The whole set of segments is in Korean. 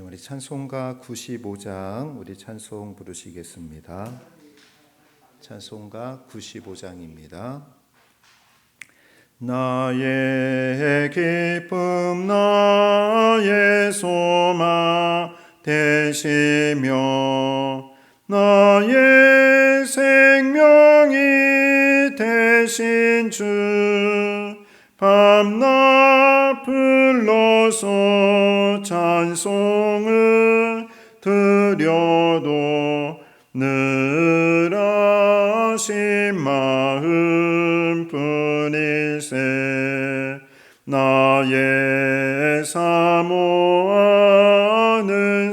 우리 찬송가 95장 우리 찬송 부르시겠습니다. 찬송가 95장입니다. 나의 기쁨 나의 소망 되시며 나의 생명이 되신 주 밤낮 불러서 찬송을 드려도 늘 하신 마음뿐일세. 나의 사모하는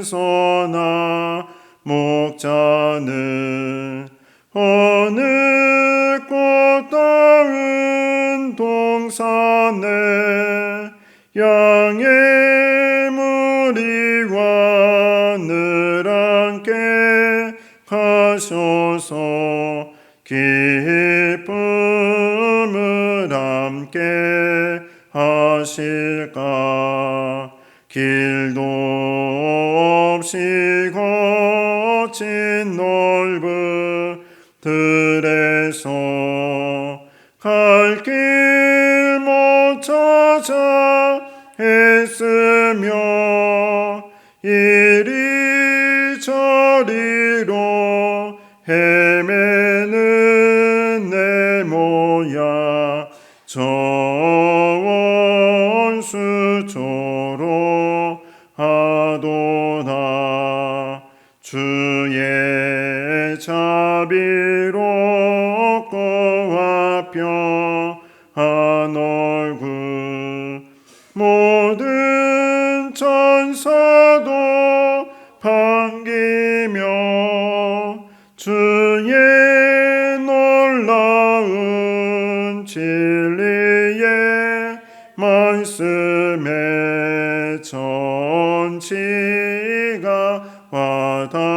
선한 목자는 어느 꽃다운 동산에 양의 무리와 늘 함께 가셔서 기쁨을 함께 하실까. 길도 없이 거친 넓은 들에서 갈 길 못 찾아 애쓰며 이리저리로 헤매는 내 모양 저 원수처럼 하도다. 주의 자비롭고 화평한 얼굴 모든 천사도 반기며 주의 놀라운 진리의 말씀에 전치가 와닿아도다.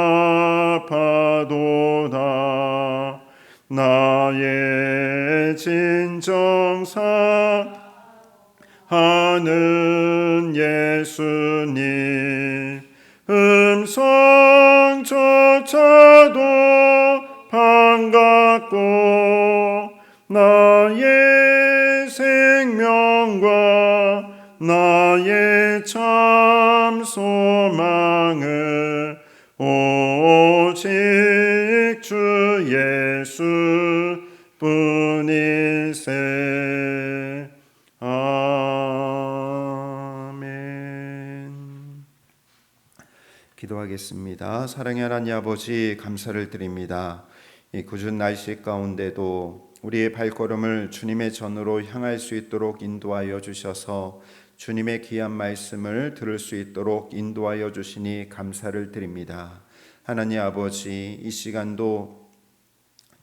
나의 진정사하는 예수님 음성조차도 반갑고 나의 생명과 나의 참 소망은 오직 주 예수 뿐일세. 아멘. 기도하겠습니다. 사랑의 하나님 아버지, 감사를 드립니다. 이 궂은 날씨 가운데도 우리의 발걸음을 주님의 전으로 향할 수 있도록 인도하여 주셔서 주님의 귀한 말씀을 들을 수 있도록 인도하여 주시니 감사를 드립니다. 하나님 아버지, 이 시간도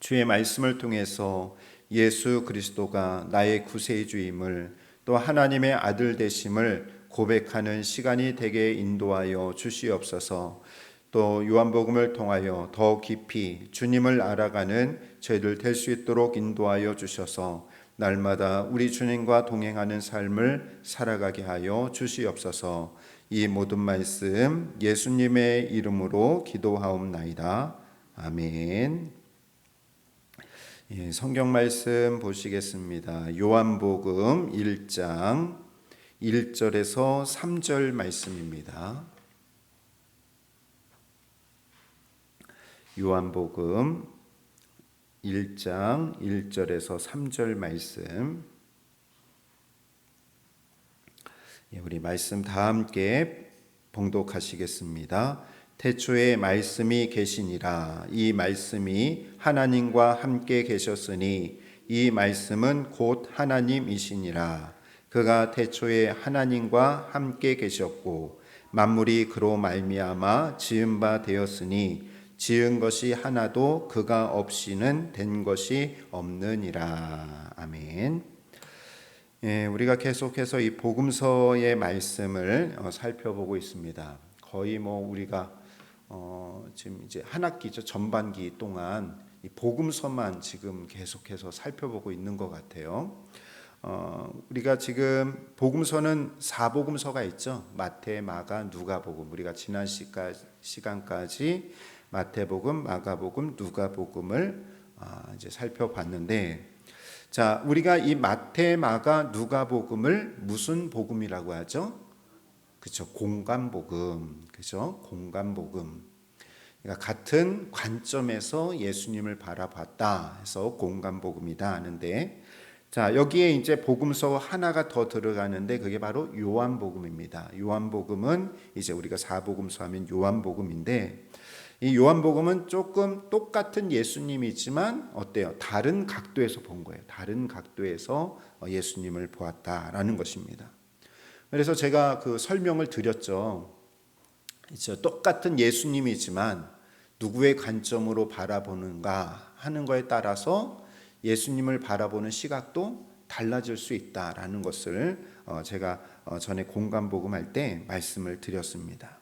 주의 말씀을 통해서 예수 그리스도가 나의 구세주임을 또 하나님의 아들 되심을 고백하는 시간이 되게 인도하여 주시옵소서. 또 요한복음을 통하여 더 깊이 주님을 알아가는 저희들 될 수 있도록 인도하여 주셔서 날마다 우리 주님과 동행하는 삶을 살아가게 하여 주시옵소서. 이 모든 말씀 예수님의 이름으로 기도하옵나이다. 아멘. 성경 말씀 보시겠습니다. 요한복음 1장 1절에서 3절 말씀입니다. 요한복음 1장 1절에서 3절 말씀, 우리 말씀 다 함께 봉독하시겠습니다. 태초에 말씀이 계시니라. 이 말씀이 하나님과 함께 계셨으니 이 말씀은 곧 하나님이시니라. 그가 태초에 하나님과 함께 계셨고 만물이 그로 말미암아 지은 바 되었으니 지은 것이 하나도 그가 없이는 된 것이 없느니라. 아멘. 우리가 계속해서 이 복음서의 말씀을 살펴보고 있습니다. 거의 우리가 지금 이제 한 학기죠, 전반기 동안 이 복음서만 지금 계속해서 살펴보고 있는 것 같아요. 우리가 지금 복음서는 4복음서가 있죠. 마태, 마가, 누가복음. 우리가 지난 시간까지 마태복음, 마가복음, 누가복음을 이제 살펴봤는데, 자, 우리가 이 마태, 마가, 누가복음을 무슨 복음이라고 하죠? 그렇죠. 공감복음. 그렇죠. 공감복음. 그러니까 같은 관점에서 예수님을 바라봤다 해서 공감복음이다 하는데, 자, 여기에 이제 복음서 하나가 더 들어가는데 그게 바로 요한복음입니다. 요한복음은 이제 우리가 사복음서 하면 요한복음인데, 이 요한복음은 조금 똑같은 예수님이지만 어때요? 다른 각도에서 본 거예요. 다른 각도에서 예수님을 보았다라는 것입니다. 그래서 제가 그 설명을 드렸죠. 똑같은 예수님이지만 누구의 관점으로 바라보는가 하는 거에 따라서 예수님을 바라보는 시각도 달라질 수 있다라는 것을 제가 전에 공감복음 할 때 말씀을 드렸습니다.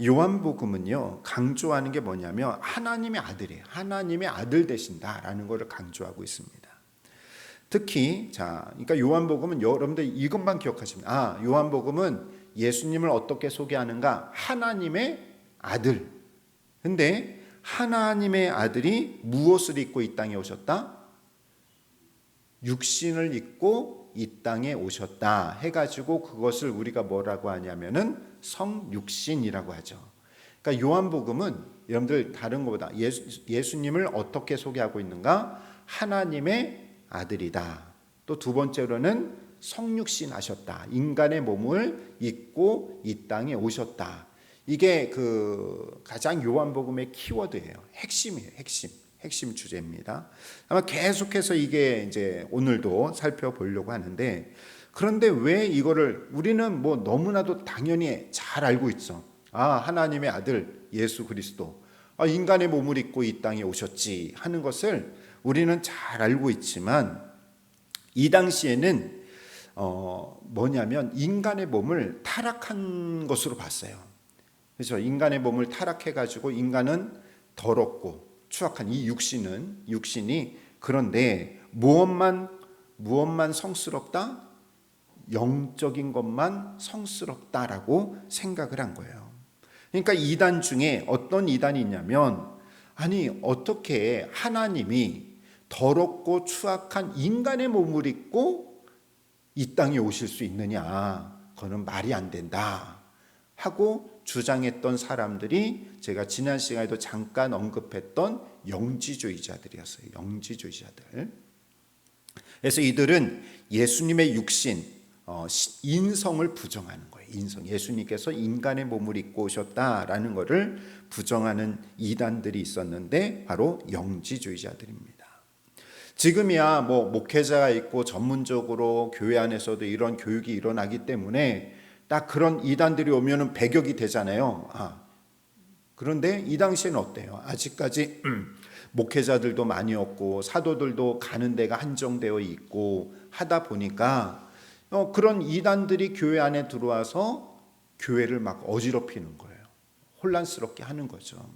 요한복음은요, 강조하는 게 뭐냐면 하나님의 아들이에요. 하나님의 아들 되신다라는 것을 강조하고 있습니다. 특히 그러니까 요한복음은 여러분들 이것만 기억하시면 요한복음은 예수님을 어떻게 소개하는가? 하나님의 아들. 근데 하나님의 아들이 무엇을 입고 이 땅에 오셨다? 육신을 입고 이 땅에 오셨다 해가지고 그것을 우리가 뭐라고 하냐면은 성육신이라고 하죠. 그러니까 요한복음은 여러분들 다른 것보다 예수님을 어떻게 소개하고 있는가? 하나님의 아들이다. 또 두 번째로는 성육신 하셨다. 인간의 몸을 입고 이 땅에 오셨다. 이게 그 가장 요한복음의 키워드예요. 핵심이에요. 핵심 주제입니다. 아마 계속해서 이게 이제 오늘도 살펴보려고 하는데, 그런데 왜 이거를 우리는 뭐 너무나도 당연히 잘 알고 있어. 하나님의 아들 예수 그리스도 인간의 몸을 입고 이 땅에 오셨지 하는 것을 우리는 잘 알고 있지만, 이 당시에는 뭐냐면 인간의 몸을 타락한 것으로 봤어요. 그렇죠? 인간의 몸을 타락해가지고 인간은 더럽고 추악한 이 육신이 그런데 무엇만 성스럽다? 영적인 것만 성스럽다라고 생각을 한 거예요. 그러니까 이단 중에 어떤 이단이 있냐면, 어떻게 하나님이 더럽고 추악한 인간의 몸을 입고 이 땅에 오실 수 있느냐? 그거는 말이 안 된다 하고 주장했던 사람들이 제가 지난 시간에도 잠깐 언급했던 영지주의자들이었어요. 영지주의자들. 그래서 이들은 예수님의 육신, 인성을 부정하는 거예요. 인성. 예수님께서 인간의 몸을 입고 오셨다라는 것을 부정하는 이단들이 있었는데 바로 영지주의자들입니다. 지금이야 뭐 목회자가 있고 전문적으로 교회 안에서도 이런 교육이 일어나기 때문에 딱 그런 이단들이 오면은 배격이 되잖아요. 그런데 이 당시에는 어때요? 아직까지 목회자들도 많이 없고 사도들도 가는 데가 한정되어 있고 하다 보니까 그런 이단들이 교회 안에 들어와서 교회를 막 어지럽히는 거예요. 혼란스럽게 하는 거죠.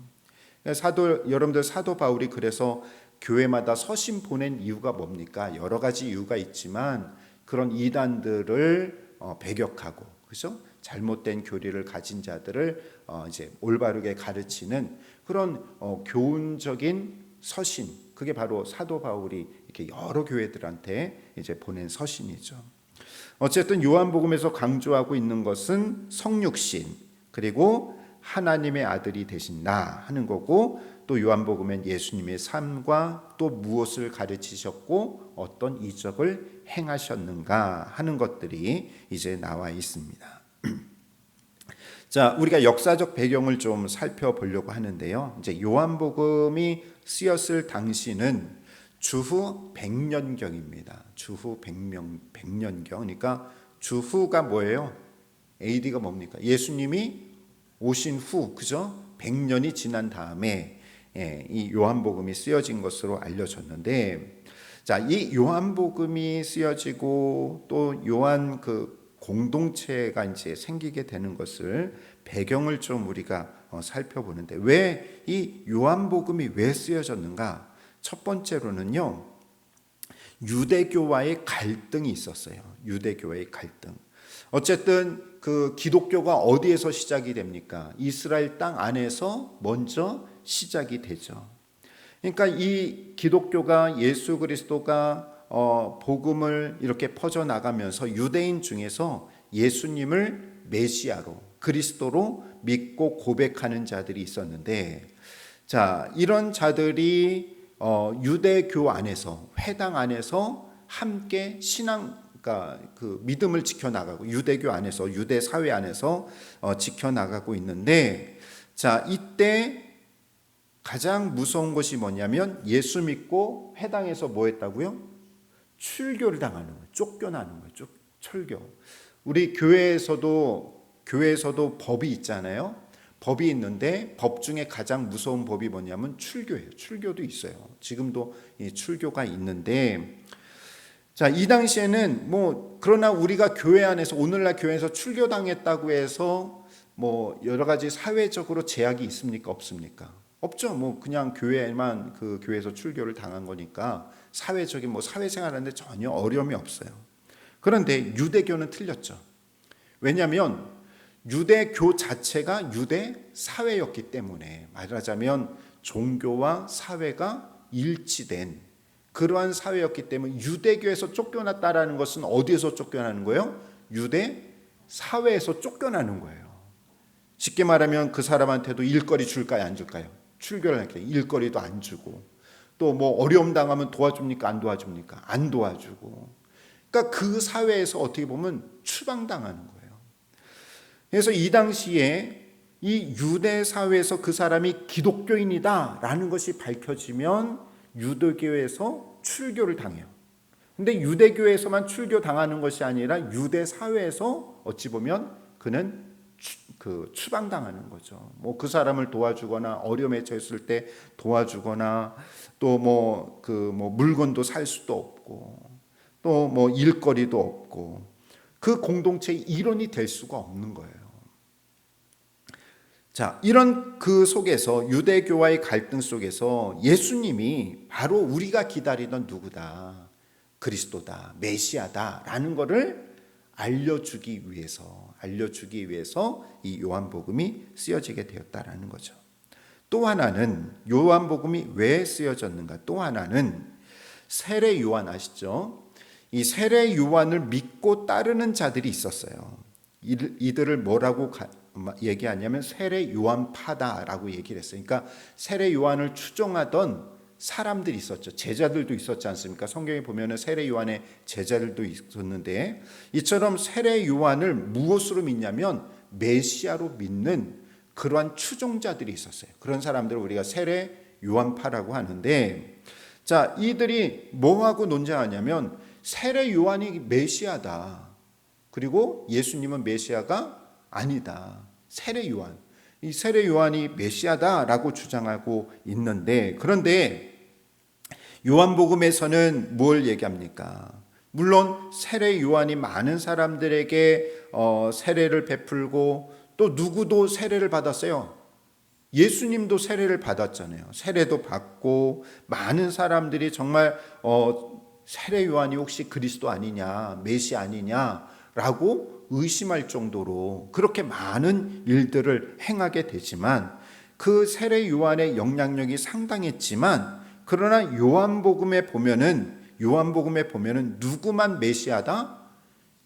여러분들 사도 바울이 그래서 교회마다 서신 보낸 이유가 뭡니까? 여러 가지 이유가 있지만 그런 이단들을 배격하고, 그렇죠? 잘못된 교리를 가진 자들을 이제 올바르게 가르치는 그런 교훈적인 서신, 그게 바로 사도 바울이 이렇게 여러 교회들한테 이제 보낸 서신이죠. 어쨌든 요한복음에서 강조하고 있는 것은 성육신, 그리고 하나님의 아들이 되신다 하는 거고, 또 요한복음엔 예수님의 삶과 또 무엇을 가르치셨고 어떤 이적을 행하셨는가 하는 것들이 이제 나와 있습니다. 자, 우리가 역사적 배경을 좀 살펴보려고 하는데요. 이제 요한복음이 쓰였을 당시는 주후 100년경입니다. 주후 100년경. 그러니까 주후가 뭐예요? AD가 뭡니까? 예수님이 오신 후, 그죠? 100년이 지난 다음에 이 요한복음이 쓰여진 것으로 알려졌는데, 자, 이 요한복음이 쓰여지고 또 요한 그 공동체가 이제 생기게 되는 것을 배경을 좀 우리가 살펴보는데, 왜 이 요한복음이 왜 쓰여졌는가? 첫 번째로는요, 유대교와의 갈등이 있었어요. 유대교와의 갈등. 어쨌든 그 기독교가 어디에서 시작이 됩니까? 이스라엘 땅 안에서 먼저 시작이 되죠. 그러니까 이 기독교가 예수 그리스도가 복음을 이렇게 퍼져나가면서 유대인 중에서 예수님을 메시아로 그리스도로 믿고 고백하는 자들이 있었는데, 자, 이런 자들이 유대교 안에서 회당 안에서 함께 그러니까 그 믿음을 지켜나가고 유대교 안에서 유대 사회 안에서 지켜나가고 있는데, 자, 이때 가장 무서운 것이 뭐냐면 예수 믿고 회당에서 뭐 했다고요? 출교를 당하는 거예요. 쫓겨나는 거예요. 철교. 우리 교회에서도 법이 있잖아요. 법이 있는데 법 중에 가장 무서운 법이 뭐냐면 출교예요. 출교도 있어요. 지금도 이 출교가 있는데, 자, 이 당시에는 그러나 우리가 교회 안에서 오늘날 교회에서 출교당했다고 해서 여러 가지 사회적으로 제약이 있습니까? 없습니까? 없죠. 그냥 교회만 그 교회에서 출교를 당한 거니까 사회적인 사회생활하는데 전혀 어려움이 없어요. 그런데 유대교는 틀렸죠. 왜냐하면 유대교 자체가 유대 사회였기 때문에, 말하자면 종교와 사회가 일치된 그러한 사회였기 때문에 유대교에서 쫓겨났다라는 것은 어디에서 쫓겨나는 거예요? 유대 사회에서 쫓겨나는 거예요. 쉽게 말하면 그 사람한테도 일거리 줄까요? 안 줄까요? 출교를 할때 일거리도 안 주고, 또 어려움 당하면 도와줍니까? 안 도와줍니까? 안 도와주고. 그러니까 그 사회에서 어떻게 보면 추방당하는 거예요. 그래서 이 당시에 이 유대 사회에서 그 사람이 기독교인이다라는 것이 밝혀지면 유대교에서 출교를 당해요. 근데 유대교에서만 출교 당하는 것이 아니라 유대 사회에서 어찌 보면 그는 추방당하는 거죠. 그 사람을 도와주거나 어려움에 처했을 때 도와주거나, 또 물건도 살 수도 없고, 또 일거리도 없고, 그 공동체의 일원이 될 수가 없는 거예요. 자, 이런 그 속에서 유대교와의 갈등 속에서 예수님이 바로 우리가 기다리던 누구다, 그리스도다, 메시아다라는 것을 알려주기 위해서 이 요한복음이 쓰여지게 되었다라는 거죠. 또 하나는 요한복음이 왜 쓰여졌는가? 또 하나는 세례 요한 아시죠? 이 세례 요한을 믿고 따르는 자들이 있었어요. 이들을 뭐라고 얘기하냐면 세례 요한파다라고 얘기를 했어요. 그러니까 세례 요한을 추종하던 사람들이 있었죠. 제자들도 있었지 않습니까? 성경에 보면 세례 요한의 제자들도 있었는데, 이처럼 세례 요한을 무엇으로 믿냐면 메시아로 믿는 그러한 추종자들이 있었어요. 그런 사람들을 우리가 세례 요한파라고 하는데, 자, 이들이 뭐하고 논쟁하냐면 세례 요한이 메시아다, 그리고 예수님은 메시아가 아니다. 세례 요한, 이 세례 요한이 메시아다라고 주장하고 있는데, 그런데 요한복음에서는 뭘 얘기합니까? 물론 세례 요한이 많은 사람들에게 세례를 베풀고, 또 누구도 세례를 받았어요. 예수님도 세례를 받았잖아요. 세례도 받고, 많은 사람들이 정말 세례 요한이 혹시 그리스도 아니냐, 메시아 아니냐라고 의심할 정도로 그렇게 많은 일들을 행하게 되지만, 그 세례 요한의 영향력이 상당했지만, 그러나 요한복음에 보면은 누구만 메시아다?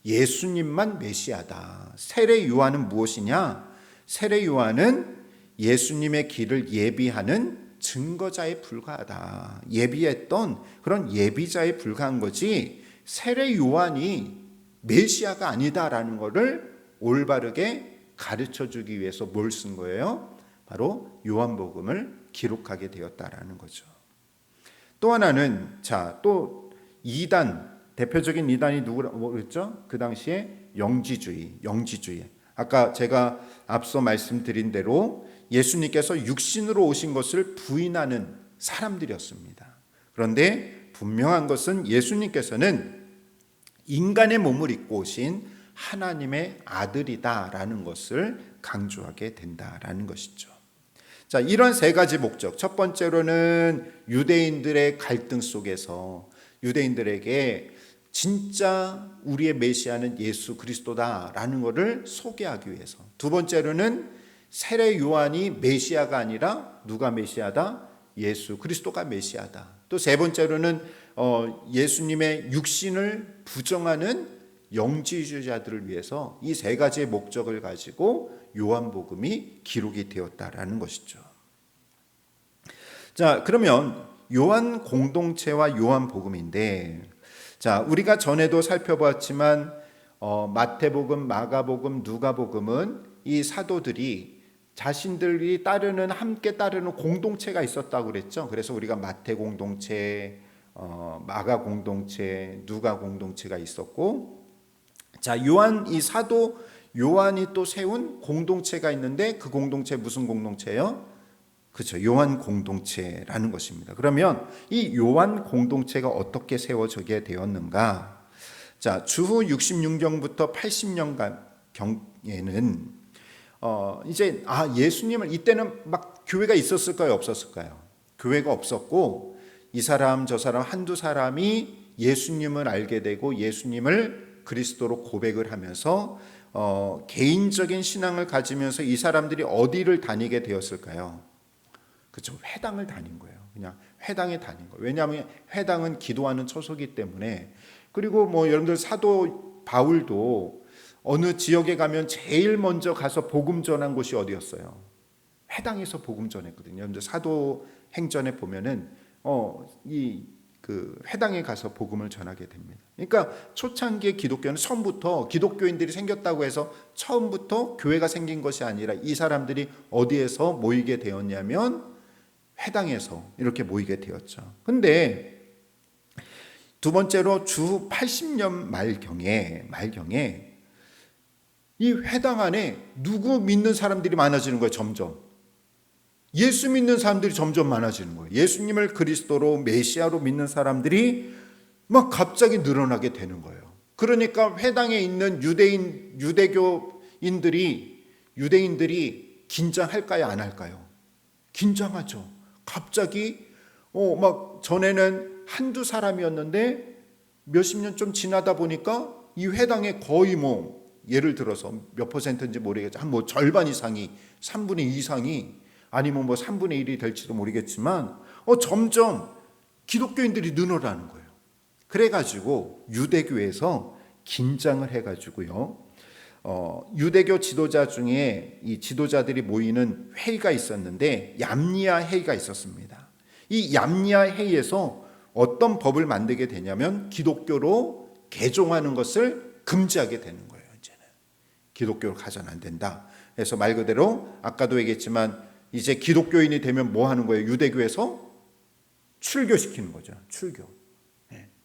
예수님만 메시아다. 세례 요한은 무엇이냐? 세례 요한은 예수님의 길을 예비하는 증거자에 불과하다. 예비했던 그런 예비자에 불과한 거지, 세례 요한이 메시아가 아니다라는 것을 올바르게 가르쳐 주기 위해서 뭘 쓴 거예요? 바로 요한복음을 기록하게 되었다라는 거죠. 또 하나는, 자, 또 이단, 대표적인 이단이 누구라고 그랬죠? 그 당시에 영지주의. 아까 제가 앞서 말씀드린 대로 예수님께서 육신으로 오신 것을 부인하는 사람들이었습니다. 그런데 분명한 것은 예수님께서는 인간의 몸을 입고 오신 하나님의 아들이다라는 것을 강조하게 된다라는 것이죠. 자, 이런 세 가지 목적. 첫 번째로는 유대인들의 갈등 속에서 유대인들에게 진짜 우리의 메시아는 예수 그리스도다라는 것을 소개하기 위해서. 두 번째로는 세례 요한이 메시아가 아니라 누가 메시아다? 예수 그리스도가 메시아다. 또 세 번째로는 예수님의 육신을 부정하는 영지주의자들을 위해서 이 세 가지의 목적을 가지고 요한복음이 기록이 되었다라는 것이죠. 자, 그러면 요한 공동체와 요한복음인데, 자, 우리가 전에도 살펴봤지만 마태복음, 마가복음, 누가복음은 이 사도들이 자신들이 함께 따르는 공동체가 있었다고 그랬죠. 그래서 우리가 마태 공동체, 마가 공동체, 누가 공동체가 있었고, 자, 이 사도 요한이 또 세운 공동체가 있는데 그 공동체 무슨 공동체예요? 그렇죠. 요한 공동체라는 것입니다. 그러면 이 요한 공동체가 어떻게 세워지게 되었는가? 자, 주후 66년부터 80년경에는 이제 예수님을, 이때는 막 교회가 있었을까요? 없었을까요? 교회가 없었고 이 사람 저 사람 한두 사람이 예수님을 알게 되고 예수님을 그리스도로 고백을 하면서 개인적인 신앙을 가지면서 이 사람들이 어디를 다니게 되었을까요? 그렇죠. 회당을 다닌 거예요. 그냥 회당에 다닌 거예요. 왜냐하면 회당은 기도하는 처소이기 때문에. 그리고 여러분들 사도 바울도 어느 지역에 가면 제일 먼저 가서 복음 전한 곳이 어디였어요? 회당에서 복음 전했거든요. 사도 행전에 보면은 그 회당에 가서 복음을 전하게 됩니다. 그러니까 초창기의 기독교는 처음부터 기독교인들이 생겼다고 해서 처음부터 교회가 생긴 것이 아니라 이 사람들이 어디에서 모이게 되었냐면 회당에서 이렇게 모이게 되었죠. 근데 두 번째로 주 80년 말경에 이 회당 안에 누구 믿는 사람들이 많아지는 거예요. 점점 예수 믿는 사람들이 점점 많아지는 거예요. 예수님을 그리스도로 메시아로 믿는 사람들이 막 갑자기 늘어나게 되는 거예요. 그러니까 회당에 있는 유대인들이 긴장할까요? 안 할까요? 긴장하죠. 갑자기 막 전에는 한두 사람이었는데 몇십 년 좀 지나다 보니까 이 회당에 거의 예를 들어서 몇 퍼센트인지 모르겠지만 한 절반 이상이, 3분의 2 이상이, 아니면 3분의 1이 될지도 모르겠지만 점점 기독교인들이 늘어나는 거예요. 그래가지고 유대교에서 긴장을 해가지고요, 유대교 지도자 중에 이 지도자들이 모이는 회의가 있었는데 얌리아 회의가 있었습니다. 이 얌리아 회의에서 어떤 법을 만들게 되냐면 기독교로 개종하는 것을 금지하게 되는 거예요. 이제는 기독교로 가서는 안 된다. 그래서 말 그대로 아까도 얘기했지만 이제 기독교인이 되면 뭐 하는 거예요? 유대교에서 출교시키는 거죠. 출교.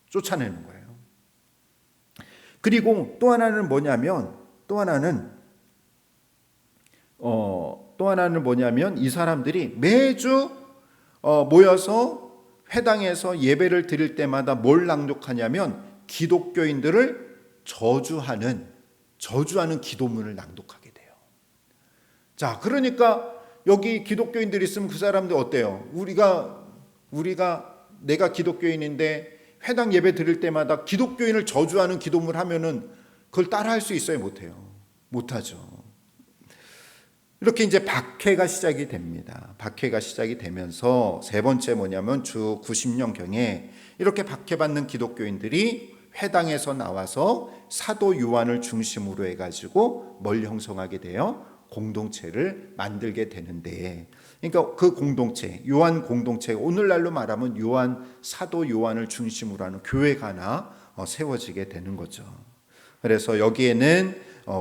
쫓아내는 거예요. 그리고 또 하나는 뭐냐면 이 사람들이 매주 모여서 회당에서 예배를 드릴 때마다 뭘 낭독하냐면 기독교인들을 저주하는 기도문을 낭독하게 돼요. 자, 그러니까 여기 기독교인들이 있으면 그 사람들 어때요? 내가 기독교인인데 회당 예배 드릴 때마다 기독교인을 저주하는 기도문을 하면은 그걸 따라 할 수 있어요? 못해요? 못하죠. 이렇게 이제 박해가 시작이 됩니다. 박해가 시작이 되면서 세 번째 뭐냐면 주 90년경에 이렇게 박해받는 기독교인들이 회당에서 나와서 사도 요한을 중심으로 해가지고 뭘 형성하게 돼요? 공동체를 만들게 되는데, 그러니까 그 공동체, 요한 공동체, 오늘날로 말하면 사도 요한을 중심으로 하는 교회가 하나 세워지게 되는 거죠. 그래서 여기에는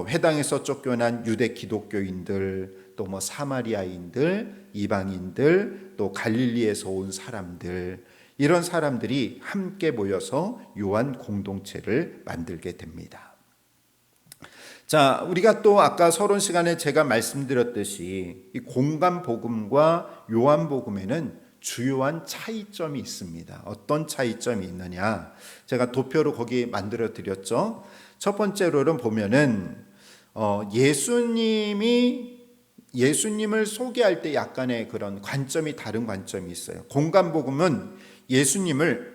회당에서 쫓겨난 유대 기독교인들, 또 사마리아인들, 이방인들, 또 갈릴리에서 온 사람들, 이런 사람들이 함께 모여서 요한 공동체를 만들게 됩니다. 자, 우리가 또 아까 서론 시간에 제가 말씀드렸듯이 이 공간 복음과 요한 복음에는 주요한 차이점이 있습니다. 어떤 차이점이 있느냐? 제가 도표로 거기 만들어 드렸죠. 첫 번째로는 보면은 예수님을 소개할 때 약간의 그런 관점이, 다른 관점이 있어요. 공간 복음은 예수님을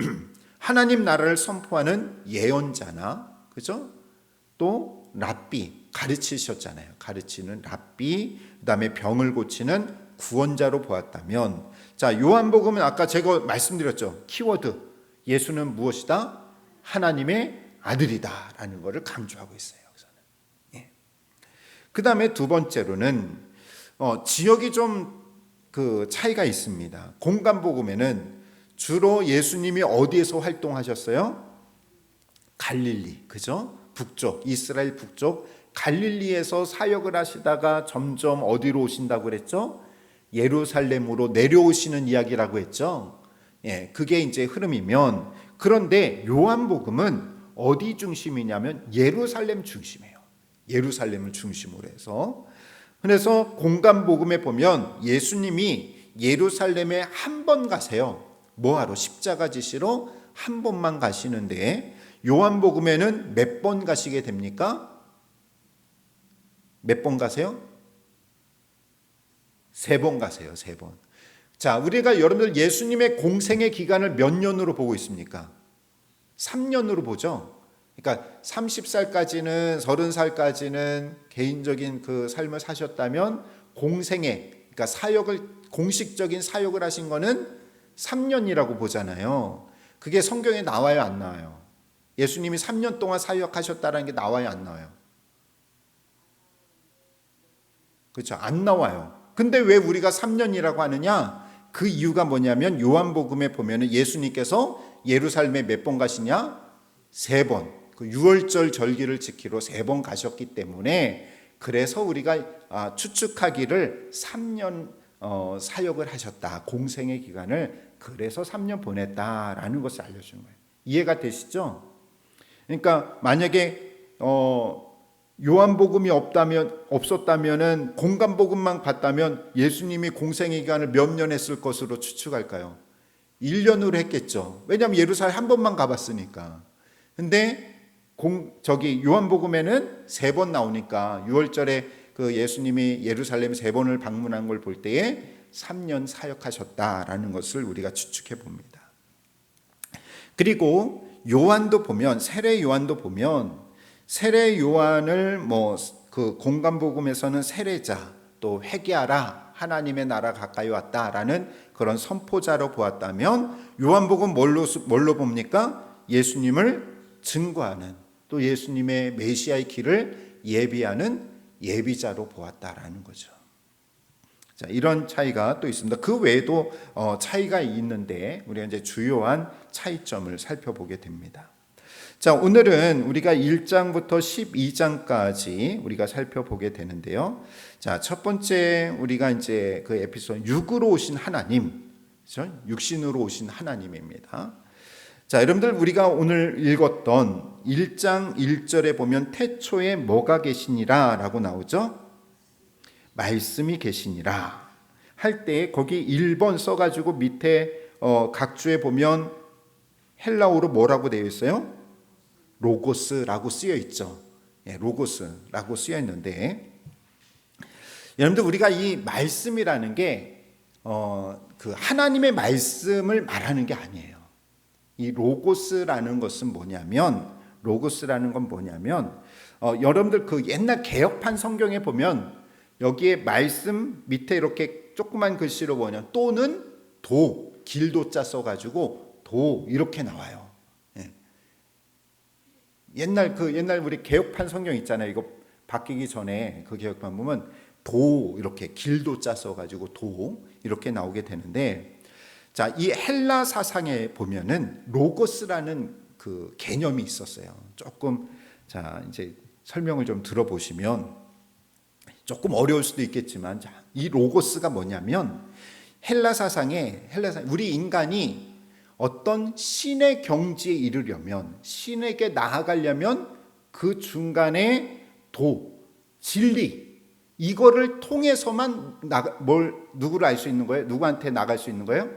하나님 나라를 선포하는 예언자나, 그죠? 또 랍비, 가르치셨잖아요. 가르치는 랍비, 그다음에 병을 고치는 구원자로 보았다면, 자, 요한복음은 아까 제가 말씀드렸죠. 키워드, 예수는 무엇이다? 하나님의 아들이다라는 것을 강조하고 있어요. 예. 그 다음에 두 번째로는 지역이 좀 그 차이가 있습니다. 공간복음에는 주로 예수님이 어디에서 활동하셨어요? 갈릴리, 그죠? 북쪽, 이스라엘 북쪽 갈릴리에서 사역을 하시다가 점점 어디로 오신다고 그랬죠? 예루살렘으로 내려오시는 이야기라고 했죠. 예, 그게 이제 흐름이면, 그런데 요한복음은 어디 중심이냐면 예루살렘 중심이에요. 예루살렘을 중심으로 해서, 그래서 공간복음에 보면 예수님이 예루살렘에 한 번 가세요. 뭐하러? 십자가 지시러 한 번만 가시는데, 요한복음에는 몇 번 가시게 됩니까? 몇 번 가세요? 3번 가세요. 3번. 자, 우리가 여러분들 예수님의 공생의 기간을 몇 년으로 보고 있습니까? 3년으로 보죠. 그러니까 30살까지는, 30살까지는 개인적인 그 삶을 사셨다면 공생애, 그러니까 사역을, 공식적인 사역을 하신 거는 3년이라고 보잖아요. 그게 성경에 나와요, 안 나와요? 예수님이 3년 동안 사역하셨다는 게 나와요, 안 나와요? 그렇죠, 안 나와요. 근데 왜 우리가 3년이라고 하느냐? 그 이유가 뭐냐면 요한복음에 보면은 예수님께서 예루살렘에 몇 번 가시냐? 3번. 그 유월절 절기를 지키러 3번 가셨기 때문에, 그래서 우리가 추측하기를 3년 사역을 하셨다. 공생의 기간을 그래서 3년 보냈다라는 것을 알려주는 거예요. 이해가 되시죠? 그러니까 만약에 요한복음이 없었다면은, 공간복음만 봤다면 예수님이 공생의 기간을 몇 년 했을 것으로 추측할까요? 1년으로 했겠죠. 왜냐하면 예루살렘 한 번만 가봤으니까. 근데 요한복음에는 3번 나오니까, 6월절에 그 예수님이 예루살렘 3번을 방문한 걸 볼 때에 3년 사역하셨다라는 것을 우리가 추측해 봅니다. 그리고 요한도 보면, 세례 요한도 보면, 세례 요한을 그 공간복음에서는 세례자, 또 회개하라, 하나님의 나라 가까이 왔다라는 그런 선포자로 보았다면, 요한복음 뭘로 봅니까? 예수님을 증거하는, 또 예수님의 메시아의 길을 예비하는 예비자로 보았다라는 거죠. 자, 이런 차이가 또 있습니다. 그 외에도 차이가 있는데 우리가 이제 주요한 차이점을 살펴보게 됩니다. 자, 오늘은 우리가 1장부터 12장까지 우리가 살펴보게 되는데요. 자, 첫 번째 우리가 이제 그 에피소드, 육으로 오신 하나님, 그렇죠? 육신으로 오신 하나님입니다. 자, 여러분들 우리가 오늘 읽었던 1장 1절에 보면 태초에 뭐가 계시니라 라고 나오죠? 말씀이 계시니라 할 때 거기 1번 써가지고 밑에 각주에 보면 헬라어로 뭐라고 되어 있어요? 로고스라고 쓰여 있죠. 예, 로고스라고 쓰여 있는데, 여러분들 우리가 이 말씀이라는 게 그 하나님의 말씀을 말하는 게 아니에요. 이 로고스라는 것은 뭐냐면, 여러분들 그 옛날 개역판 성경에 보면 여기에 말씀 밑에 이렇게 조그만 글씨로 뭐냐, 또는 도, 길도자 써가지고 도 이렇게 나와요. 예. 옛날 우리 개역판 성경 있잖아요. 이거 바뀌기 전에 그 개역판 보면 도 이렇게 길도자 써가지고 도 이렇게 나오게 되는데, 자, 이 헬라 사상에 보면은 로고스라는 그 개념이 있었어요. 조금, 자, 이제 설명을 좀 들어보시면 조금 어려울 수도 있겠지만, 자, 이 로고스가 뭐냐면 헬라 사상에 우리 인간이 어떤 신의 경지에 이르려면, 신에게 나아가려면 그 중간에 도, 진리, 이거를 통해서만 누구를 알 수 있는 거예요? 누구한테 나갈 수 있는 거예요?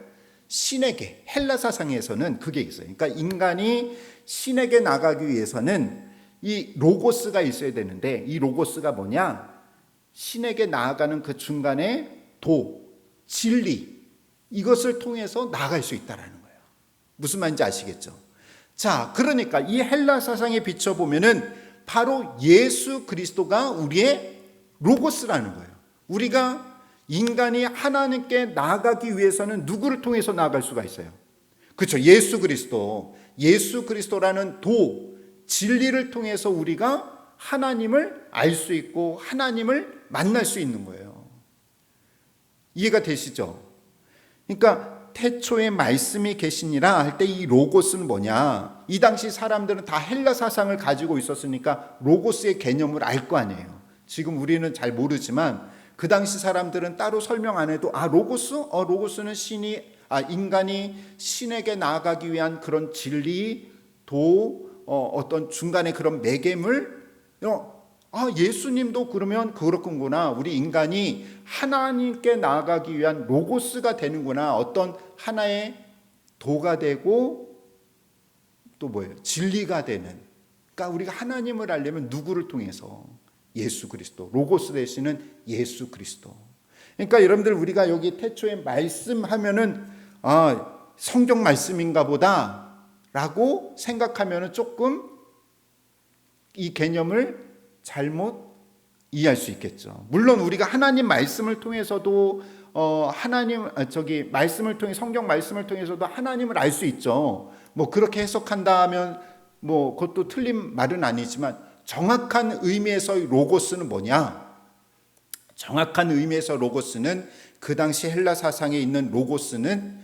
신에게. 헬라 사상에서는 그게 있어요. 그러니까 인간이 신에게 나가기 위해서는 이 로고스가 있어야 되는데, 이 로고스가 뭐냐? 신에게 나아가는 그 중간에 도, 진리, 이것을 통해서 나아갈 수 있다는 거예요. 무슨 말인지 아시겠죠? 자, 그러니까 이 헬라 사상에 비춰보면은 바로 예수 그리스도가 우리의 로고스라는 거예요. 우리가 인간이 하나님께 나아가기 위해서는 누구를 통해서 나아갈 수가 있어요? 그렇죠. 예수 그리스도. 예수 그리스도라는 진리를 통해서 우리가 하나님을 알 수 있고 하나님을 만날 수 있는 거예요. 이해가 되시죠? 그러니까 태초에 말씀이 계시니라 할 때 이 로고스는 뭐냐? 이 당시 사람들은 다 헬라 사상을 가지고 있었으니까 로고스의 개념을 알 거 아니에요. 지금 우리는 잘 모르지만 그 당시 사람들은 따로 설명 안 해도 로고스? 로고스는 인간이 신에게 나아가기 위한 그런 진리, 어떤 중간에 그런 매개물, 예수님도 그러면 그렇구나. 우리 인간이 하나님께 나아가기 위한 로고스가 되는구나. 어떤 하나의 도가 되고 또 뭐예요? 진리가 되는. 그러니까 우리가 하나님을 알려면 누구를 통해서? 예수 그리스도. 로고스 되시는 예수 그리스도. 그러니까 여러분들 우리가 여기 태초에 말씀하면은 성경 말씀인가 보다 라고 생각하면은 조금 이 개념을 잘못 이해할 수 있겠죠. 물론 우리가 하나님 말씀을 통해서도 말씀을 통해 성경 말씀을 통해서도 하나님을 알 수 있죠. 뭐 그렇게 해석한다면 뭐 그것도 틀린 말은 아니지만 정확한 의미에서의 로고스는 뭐냐? 정확한 의미에서 로고스는 그 당시 헬라 사상에 있는 로고스는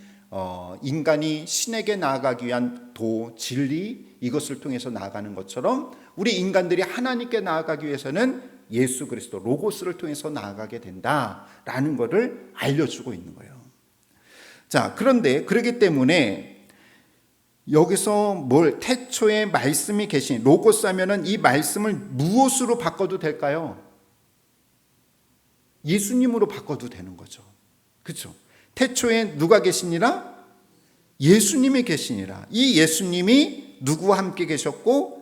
인간이 신에게 나아가기 위한 진리 이것을 통해서 나아가는 것처럼 우리 인간들이 하나님께 나아가기 위해서는 예수 그리스도 로고스를 통해서 나아가게 된다라는 것을 알려주고 있는 거예요. 자, 그런데 그렇기 때문에 여기서 태초에 말씀이 계신 로고스 하면은 이 말씀을 무엇으로 바꿔도 될까요? 예수님으로 바꿔도 되는 거죠. 그렇죠? 태초에 누가 계시니라? 예수님이 계시니라. 이 예수님이 누구와 함께 계셨고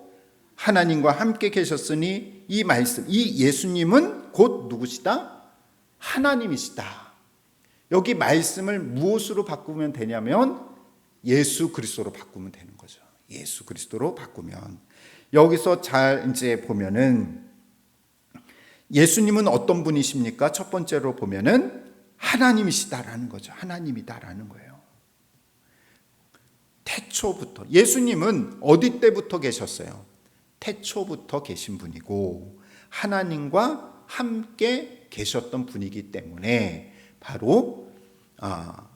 하나님과 함께 계셨으니 이 말씀, 이 예수님은 곧 누구시다? 하나님이시다. 여기 말씀을 무엇으로 바꾸면 되냐면 예수 그리스도로 바꾸면 되는 거죠. 예수 그리스도로 바꾸면 여기서 잘 이제 보면은 예수님은 어떤 분이십니까? 첫 번째로 보면은 하나님이시다라는 거죠. 하나님이다라는 거예요. 태초부터 예수님은 어디 때부터 계셨어요? 태초부터 계신 분이고 하나님과 함께 계셨던 분이기 때문에 바로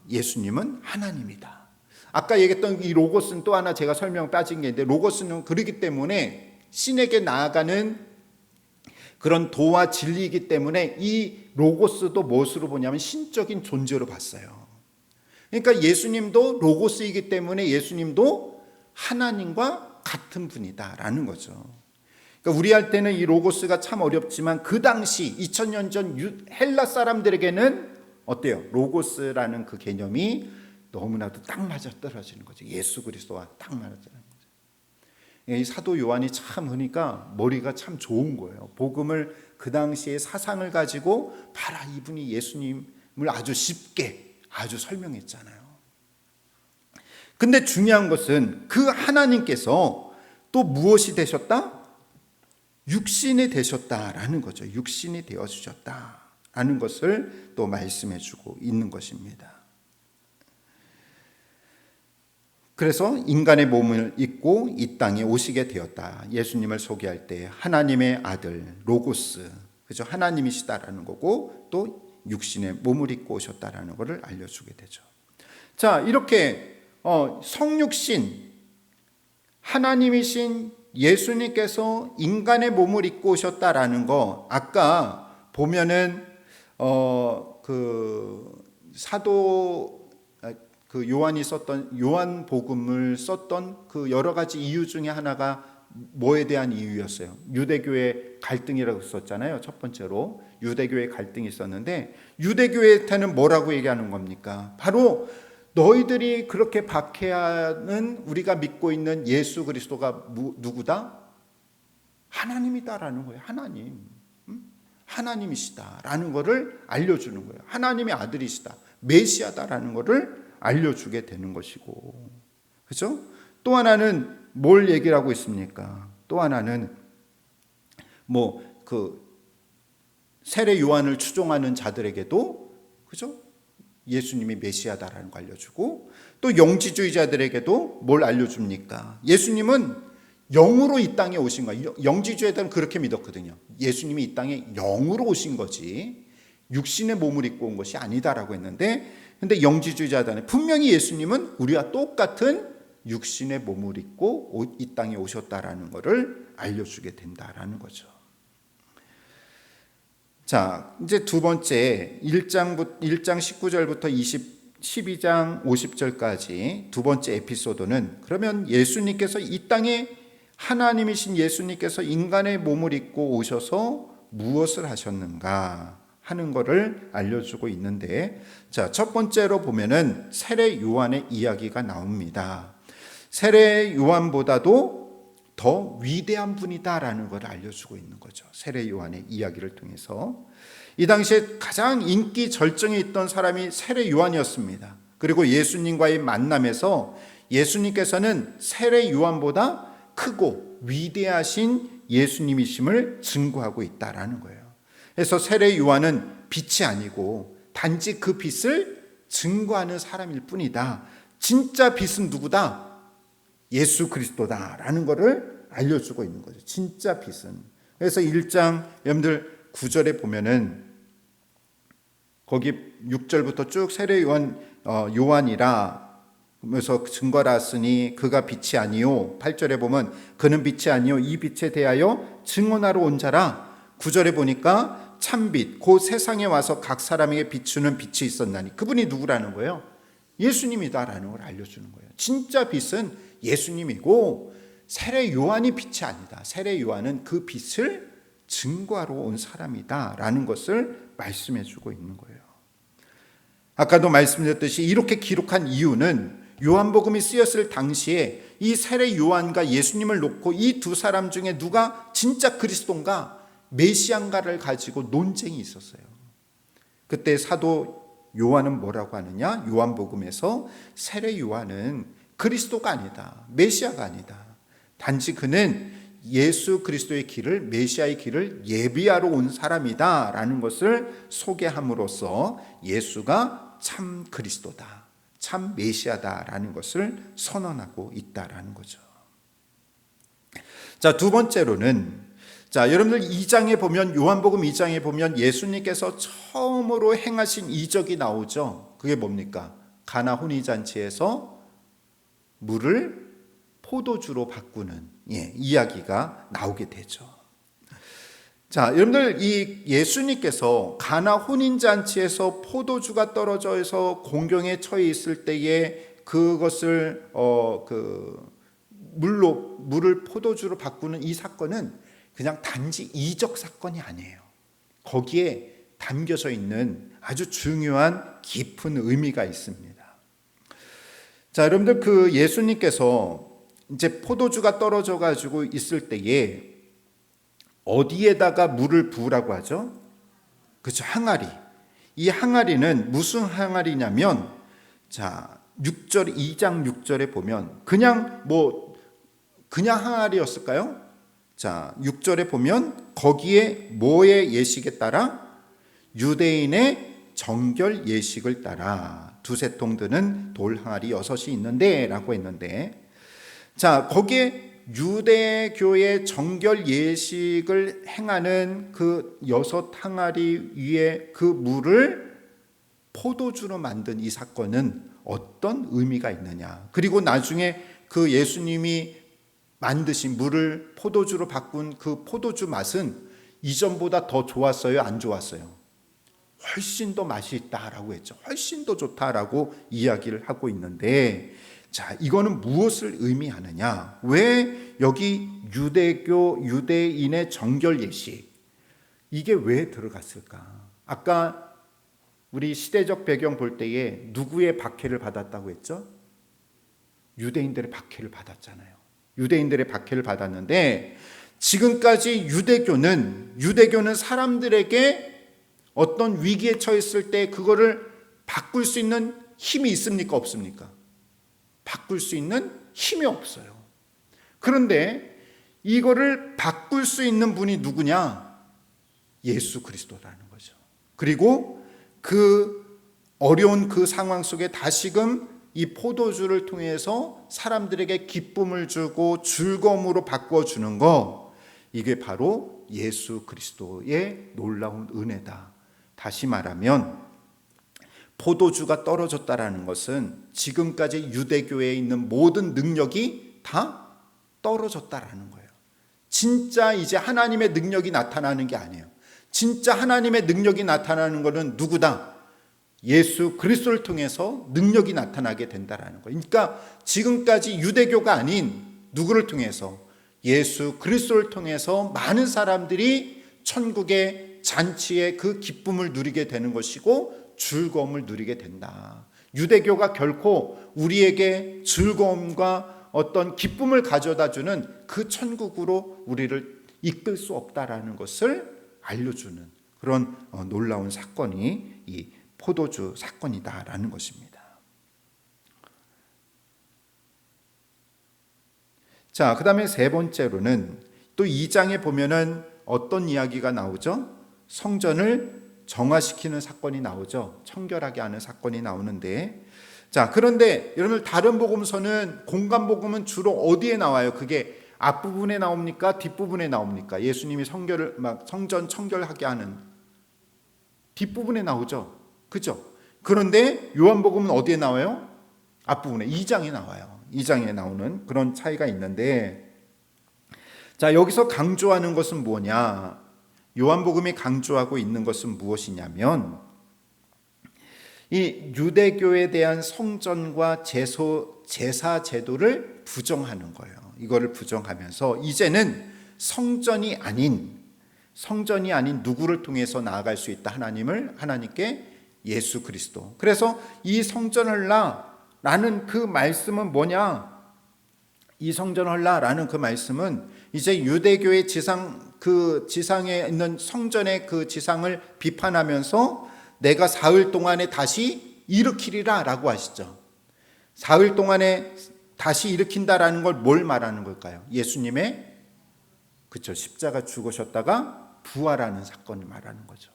예수님은 하나님이다. 아까 얘기했던 이 로고스는 또 하나 제가 설명 빠진 게 있는데 로고스는 그러기 때문에 신에게 나아가는 그런 도와 진리이기 때문에 이 로고스도 무엇으로 보냐면 신적인 존재로 봤어요. 그러니까 예수님도 로고스이기 때문에 예수님도 하나님과 같은 분이다라는 거죠. 그러니까 우리한테는 이 로고스가 참 어렵지만 그 당시 2000년 전 헬라 사람들에게는 어때요? 로고스라는 그 개념이 너무나도 딱 맞아 떨어지는 거죠. 예수 그리스도와 딱 맞아 떨어지는 거죠. 이 사도 요한이 참 보니까 머리가 참 좋은 거예요. 복음을 그 당시의 사상을 가지고 봐라 이분이 예수님을 아주 쉽게 아주 설명했잖아요. 근데 중요한 것은 그 하나님께서 또 무엇이 되셨다? 육신이 되셨다라는 거죠. 육신이 되어주셨다라는 것을 또 말씀해주고 있는 것입니다. 그래서 인간의 몸을 입고 이 땅에 오시게 되었다. 예수님을 소개할 때 하나님의 아들 로고스, 그죠? 하나님이시다라는 거고 또 육신의 몸을 입고 오셨다라는 것을 알려주게 되죠. 자, 이렇게 성육신 하나님이신 예수님께서 인간의 몸을 입고 오셨다라는 거 아까 보면은 그 요한이 썼던 요한복음을 썼던 그 여러 가지 이유 중에 하나가 뭐에 대한 이유였어요? 유대교의 갈등이라고 썼잖아요. 첫 번째로 유대교의 갈등이 있었는데 유대교회한테는 뭐라고 얘기하는 겁니까? 바로 너희들이 그렇게 박해하는 우리가 믿고 있는 예수 그리스도가 누구다? 하나님이다라는 거예요. 하나님이시다라는 것을 알려주는 거예요. 하나님의 아들이시다, 메시아다라는 것을 알려주게 되는 것이고, 그렇죠? 또 하나는 뭘 얘기를 하고 있습니까? 또 하나는 세례 요한을 추종하는 자들에게도 그죠? 예수님이 메시아다라는 거 알려주고, 또 영지주의자들에게도 뭘 알려줍니까? 예수님은 영으로 이 땅에 오신 거예요. 영지주의자들은 그렇게 믿었거든요. 예수님이 이 땅에 영으로 오신 거지 육신의 몸을 입고 온 것이 아니다라고 했는데, 근데 영지주의자들은 분명히 예수님은 우리와 똑같은 육신의 몸을 입고 이 땅에 오셨다라는 것을 알려주게 된다라는 거죠. 자, 이제 두 번째 1장 19절부터 12장 50절까지 두 번째 에피소드는, 그러면 예수님께서 이 땅에 하나님이신 예수님께서 인간의 몸을 입고 오셔서 무엇을 하셨는가 하는 것을 알려주고 있는데, 자, 첫 번째로 보면은 세례 요한의 이야기가 나옵니다. 세례 요한보다도 더 위대한 분이다라는 걸 알려주고 있는 거죠. 세례 요한의 이야기를 통해서. 이 당시에 가장 인기 절정에 있던 사람이 세례 요한이었습니다. 그리고 예수님과의 만남에서 예수님께서는 세례 요한보다 크고 위대하신 예수님이심을 증거하고 있다라는 거예요. 그래서 세례 요한은 빛이 아니고 단지 그 빛을 증거하는 사람일 뿐이다. 진짜 빛은 누구다? 예수 그리스도다라는 것을 알려주고 있는 거죠. 진짜 빛은. 그래서 1장 여러분들 9절에 보면은 거기 6절부터 쭉 세례 요한이라 그래서 증거라 쓰니 그가 빛이 아니요. 8절에 보면 그는 빛이 아니요 이 빛에 대하여 증언하러 온 자라. 9절에 보니까 참빛 곧 세상에 와서 각 사람에게 비추는 빛이 있었나니, 그분이 누구라는 거예요? 예수님이다라는 걸 알려주는 거예요. 진짜 빛은 예수님이고 세례 요한이 빛이 아니다. 세례 요한은 그 빛을 증거하러 온 사람이다라는 것을 말씀해 주고 있는 거예요. 아까도 말씀드렸듯이 이렇게 기록한 이유는 요한복음이 쓰였을 당시에 이 세례 요한과 예수님을 놓고 이 두 사람 중에 누가 진짜 그리스도인가 메시아인가를 가지고 논쟁이 있었어요. 그때 사도 요한은 뭐라고 하느냐? 요한복음에서 세례 요한은 그리스도가 아니다. 메시아가 아니다. 단지 그는 예수 그리스도의 길을, 메시아의 길을 예비하러 온 사람이다 라는 것을 소개함으로써 예수가 참 그리스도다, 참 메시아다라는 것을 선언하고 있다라는 거죠. 자, 두 번째로는, 자, 여러분들 2장에 보면, 요한복음 2장에 보면 예수님께서 처음으로 행하신 이적이 나오죠. 그게 뭡니까? 가나 혼인잔치에서 물을 포도주로 바꾸는 이야기가 나오게 되죠. 자, 여러분들 이 예수님께서 가나 혼인잔치에서 포도주가 떨어져서 공경에 처해 있을 때에 그것을 물을 포도주로 바꾸는 이 사건은 그냥 단지 이적 사건이 아니에요. 거기에 담겨져 있는 아주 중요한 깊은 의미가 있습니다. 자, 여러분들 그 예수님께서 이제 포도주가 떨어져 가지고 있을 때에 어디에다가 물을 부으라고 하죠? 그렇죠, 항아리. 이 항아리는 무슨 항아리냐면, 자, 2장 6절에 보면 그냥 항아리였을까요? 자, 6절에 보면 거기에 뭐의 예식에 따라? 유대인의 정결 예식을 따라 두세 통 드는 돌 항아리 6이 있는데 라고 했는데, 자, 거기에 유대교의 정결 예식을 행하는 그 6 항아리 위에 그 물을 포도주로 만든 이 사건은 어떤 의미가 있느냐. 그리고 나중에 그 예수님이 만드신 물을 포도주로 바꾼 그 포도주 맛은 이전보다 더 좋았어요? 안 좋았어요? 훨씬 더 맛이 있다라고 했죠. 훨씬 더 좋다라고 이야기를 하고 있는데, 자, 이거는 무엇을 의미하느냐? 왜 여기 유대인의 정결 예식, 이게 왜 들어갔을까? 아까 우리 시대적 배경 볼 때에 누구의 박해를 받았다고 했죠? 유대인들의 박해를 받았잖아요. 유대인들의 박해를 받았는데, 지금까지 유대교는 사람들에게 어떤 위기에 처했을 때 그거를 바꿀 수 있는 힘이 있습니까? 없습니까? 바꿀 수 있는 힘이 없어요. 그런데 이거를 바꿀 수 있는 분이 누구냐? 예수 그리스도라는 거죠. 그리고 그 어려운 그 상황 속에 다시금 이 포도주를 통해서 사람들에게 기쁨을 주고 즐거움으로 바꿔주는 거, 이게 바로 예수 그리스도의 놀라운 은혜다. 다시 말하면 포도주가 떨어졌다라는 것은 지금까지 유대교회에 있는 모든 능력이 다 떨어졌다라는 거예요. 진짜 이제 하나님의 능력이 나타나는 게 아니에요. 진짜 하나님의 능력이 나타나는 것은 누구다? 예수 그리스도를 통해서 능력이 나타나게 된다라는 거예요. 그러니까 지금까지 유대교가 아닌 누구를 통해서? 예수 그리스도를 통해서 많은 사람들이 천국의 잔치의 그 기쁨을 누리게 되는 것이고 즐거움을 누리게 된다. 유대교가 결코 우리에게 즐거움과 어떤 기쁨을 가져다주는 그 천국으로 우리를 이끌 수 없다라는 것을 알려주는 그런 놀라운 사건이 이 포도주 사건이다라는 것입니다. 자, 그 다음에 세 번째로는 또 2장에 보면은 어떤 이야기가 나오죠? 성전을 정화시키는 사건이 나오죠. 청결하게 하는 사건이 나오는데, 자, 그런데 여러분 다른 복음서는 공간 복음은 주로 어디에 나와요? 그게 앞부분에 나옵니까? 뒷부분에 나옵니까? 예수님이 성전 청결하게 하는 뒷부분에 나오죠. 그죠? 그런데 요한복음은 어디에 나와요? 앞부분에 2장에 나와요. 2장에 나오는 그런 차이가 있는데, 자, 여기서 강조하는 것은 뭐냐? 요한복음이 강조하고 있는 것은 무엇이냐면 이 유대교에 대한 성전과 제사 제도를 부정하는 거예요. 이거를 부정하면서 이제는 성전이 아닌 누구를 통해서 나아갈 수 있다? 하나님께 예수 그리스도. 그래서 이 성전을라라는 그 말씀은 뭐냐? 이 성전을라라는 그 말씀은 이제 유대교의 지상에 있는 성전의 그 지상을 비판하면서 내가 사흘 동안에 다시 일으키리라 라고 하시죠. 사흘 동안에 다시 일으킨다라는 걸 뭘 말하는 걸까요? 예수님의 그쵸, 십자가 죽으셨다가 부활하는 사건을 말하는 거죠.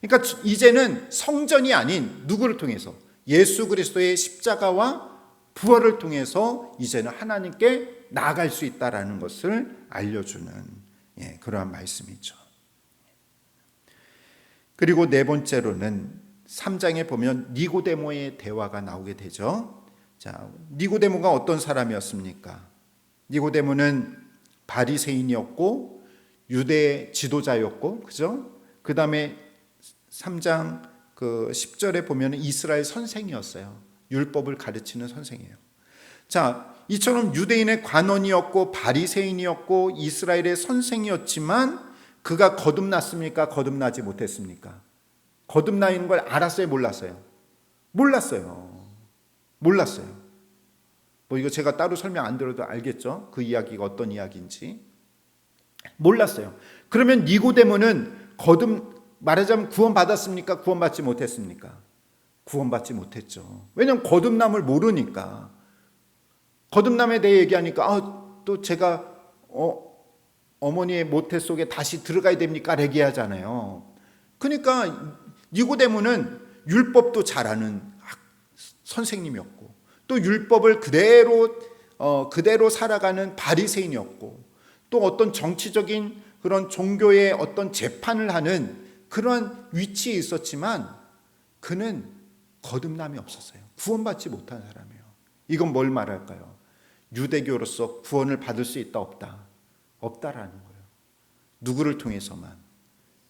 그러니까 이제는 성전이 아닌 누구를 통해서? 예수 그리스도의 십자가와 부활을 통해서 이제는 하나님께 나아갈 수 있다라는 것을 알려주는 그러한 말씀이죠. 그리고 네 번째로는 3장에 보면 니고데모의 대화가 나오게 되죠. 자, 니고데모가 어떤 사람이었습니까? 니고데모는 바리새인이었고 유대 지도자였고, 그죠? 그 다음에 3장 10절에 보면 이스라엘 선생이었어요. 율법을 가르치는 선생이에요. 자, 이처럼 유대인의 관원이었고 바리새인이었고 이스라엘의 선생이었지만 그가 거듭났습니까? 거듭나지 못했습니까? 거듭나는 걸 알았어요? 몰랐어요? 몰랐어요. 뭐 이거 제가 따로 설명 안 들어도 알겠죠? 그 이야기가 어떤 이야기인지. 몰랐어요. 그러면 니고데모는 말하자면 구원받았습니까? 구원받지 못했습니까? 구원받지 못했죠. 왜냐하면 거듭남을 모르니까. 거듭남에 대해 얘기하니까 또 제가 어머니의 모태 속에 다시 들어가야 됩니까? 얘기하잖아요. 그러니까 니고데모는 율법도 잘 아는 선생님이었고 또 율법을 그대로 살아가는 바리새인이었고 또 어떤 정치적인 그런 종교의 어떤 재판을 하는 그런 위치에 있었지만 그는 거듭남이 없었어요. 구원받지 못한 사람이에요. 이건 뭘 말할까요? 유대교로서 구원을 받을 수 있다 없다? 없다라는 거예요. 누구를 통해서만?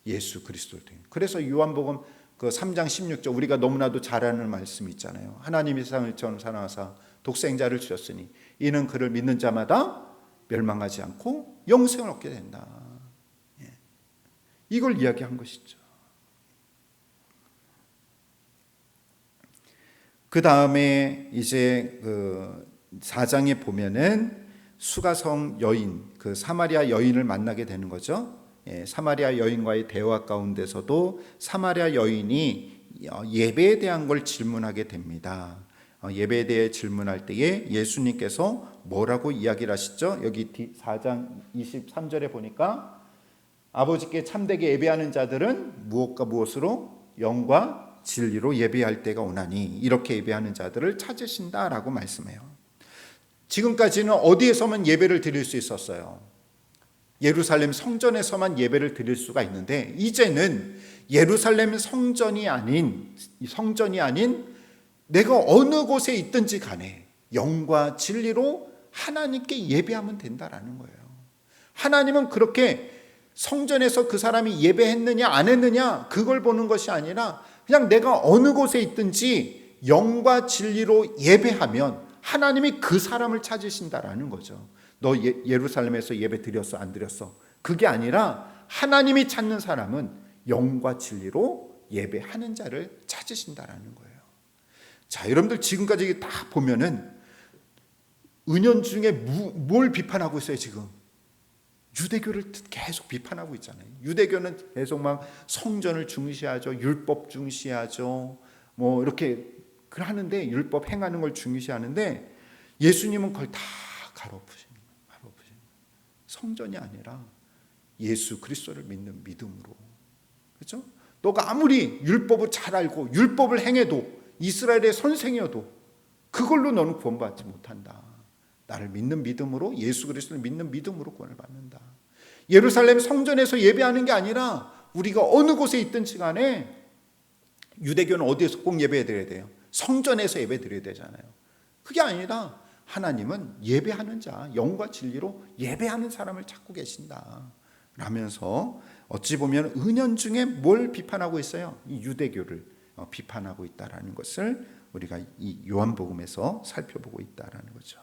예수 그리스도를 통해. 그래서 요한복음 3장 16절 우리가 너무나도 잘 아는 말씀이 있잖아요. 하나님이 세상을 처음 사랑하사 독생자를 주셨으니 이는 그를 믿는 자마다 멸망하지 않고 영생을 얻게 된다. 이걸 이야기한 것이죠. 그 다음에 이제 4장에 보면은 수가성 여인, 사마리아 여인을 만나게 되는 거죠. 사마리아 여인과의 대화 가운데서도 사마리아 여인이 예배에 대한 걸 질문하게 됩니다. 예배에 대해 질문할 때에 예수님께서 뭐라고 이야기를 하시죠? 여기 4장 23절에 보니까 아버지께 참되게 예배하는 자들은 무엇과 무엇으로? 영과 진리로 예배할 때가 오나니 이렇게 예배하는 자들을 찾으신다라고 말씀해요. 지금까지는 어디에서만 예배를 드릴 수 있었어요? 예루살렘 성전에서만 예배를 드릴 수가 있는데 이제는 예루살렘 성전이 아닌 내가 어느 곳에 있든지 간에 영과 진리로 하나님께 예배하면 된다라는 거예요. 하나님은 그렇게 성전에서 그 사람이 예배했느냐 안 했느냐 그걸 보는 것이 아니라 그냥 내가 어느 곳에 있든지 영과 진리로 예배하면 하나님이 그 사람을 찾으신다라는 거죠. 너 예루살렘에서 예배 드렸어 안 드렸어? 그게 아니라 하나님이 찾는 사람은 영과 진리로 예배하는 자를 찾으신다라는 거예요. 자, 여러분들 지금까지 다 보면은 은연중에 뭘 비판하고 있어요 지금? 유대교를 계속 비판하고 있잖아요. 유대교는 계속 막 성전을 중시하죠. 율법 중시하죠. 뭐 이렇게 하는데 율법 행하는 걸 중시하는데 예수님은 그걸 다 가로푸십니다. 성전이 아니라 예수 그리스도를 믿는 믿음으로. 그렇죠? 너가 아무리 율법을 잘 알고 율법을 행해도 이스라엘의 선생이어도 그걸로 너는 구원받지 못한다. 나를 믿는 믿음으로 예수 그리스도를 믿는 믿음으로 구원을 받는다. 예루살렘 성전에서 예배하는 게 아니라 우리가 어느 곳에 있든지 간에 유대교는 어디에서 꼭 예배 드려야 돼요? 성전에서 예배 드려야 되잖아요. 그게 아니라 하나님은 예배하는 자, 영과 진리로 예배하는 사람을 찾고 계신다 라면서 어찌 보면 은연중에 뭘 비판하고 있어요? 이 유대교를 비판하고 있다라는 것을 우리가 이 요한복음에서 살펴보고 있다라는 거죠.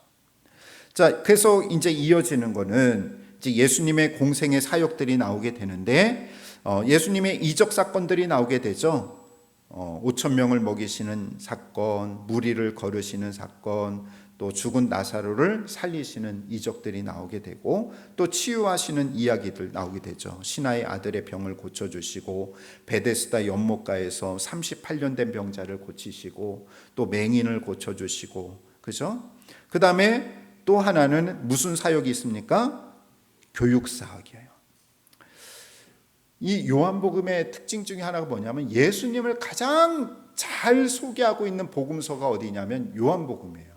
자, 그래서 이제 이어지는 거는 이제 예수님의 공생의 사역들이 나오게 되는데 예수님의 이적 사건들이 나오게 되죠. 5천 명을 먹이시는 사건, 무리를 거르시는 사건, 또 죽은 나사로를 살리시는 이적들이 나오게 되고 또 치유하시는 이야기들 나오게 되죠. 신하의 아들의 병을 고쳐주시고 베데스다 연못가에서 38년 된 병자를 고치시고 또 맹인을 고쳐주시고 그죠? 그 다음에 또 하나는 무슨 사역이 있습니까? 교육 사역이에요. 이 요한복음의 특징 중에 하나가 뭐냐면 예수님을 가장 잘 소개하고 있는 복음서가 어디냐면 요한복음이에요.